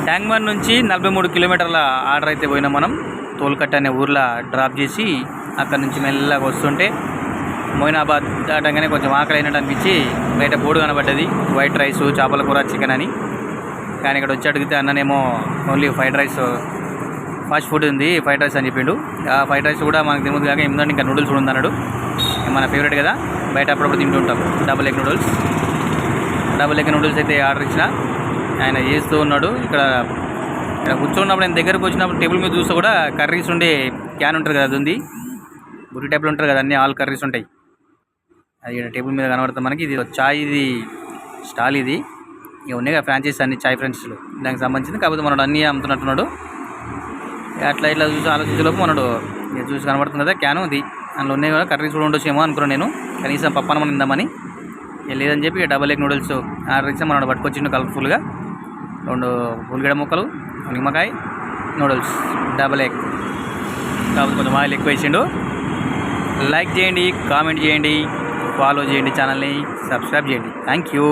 ట్యాంక్మన్ నుంచి 43 కిలోమీటర్ల ఆర్డర్ అయితే పోయినాం మనం. తోల్కట్ట అనే ఊర్లో డ్రాప్ చేసి అక్కడ నుంచి మెల్లగా వస్తుంటే మొయినాబాద్ దాటంగానే కొంచెం ఆకలి అయినట్టు అనిపించి బయట బోర్డు కనబడ్డది, వైట్ రైస్, చేపల కూర, చికెన్ అని. కానీ ఇక్కడ వచ్చి అడిగితే అన్ననేమో only fried rice, fast food ఉంది, ఫ్రైడ్ రైస్ అని చెప్పిండు. ఆ ఫ్రైడ్ రైస్ కూడా మనకు తినదు కాక ఏముందంటే ఇంకా నూడిల్స్ కూడా ఉందన్నాడు. మన ఫేవరెట్ కదా, బయట అప్పుడప్పుడు తింటూ ఉంటాం. డబుల్ ఎగ్ నూడిల్స్ అయితే ఆర్డర్ ఇచ్చిన. ఆయన చేస్తూ ఉన్నాడు. ఇక్కడ కూర్చున్నప్పుడు ఆయన దగ్గరకు వచ్చినప్పుడు టేబుల్ మీద చూస్తే కూడా కర్రీస్ ఉండే క్యాన్ ఉంటుంది కదా, అది ఉంది. బుట్టి టైప్లో ఉంటుంది కదా, అన్నీ ఆల్ కర్రీస్ ఉంటాయి. అది టేబుల్ మీద కనబడుతుంది మనకి. ఇది చాయ్, ఇది స్టాల్, ఇది ఇక ఉన్నాయి కదా ఫ్రాంచైజ్ అన్ని చాయ్ ఫ్రెండ్స్లో, దానికి సంబంధించింది. కాకపోతే మనడు అన్నీ అమ్ముతున్నట్టున్నాడు. అట్లా ఇట్లా చూసి ఆలోచించేలోపు మనడు ఇక చూసి కనబడుతుంది కదా క్యాను, అది అందులో ఉన్నాయి కదా కర్రీస్ కూడా ఉండొచ్చేమో అనుకున్నాను నేను. కనీసం పప్పనం తిందామని లేదని చెప్పి డబల్ ఎగ్ నూడిల్స్ ఆర్డర్ ఇచ్చి మనడు పట్టుకొచ్చిండు కలర్ఫుల్గా. 2 ఉల్లిగడ్డ ముక్కలు, నిమ్మకాయ, నూడిల్స్, డబల్ ఎగ్. కాకపోతే కొంచెం ఆయిల్ ఎక్కువ వేసిండు. లైక్ చేయండి, కామెంట్ చేయండి, ఫాలో చేయండి, ఛానల్ని సబ్స్క్రైబ్ చేయండి. Thank you.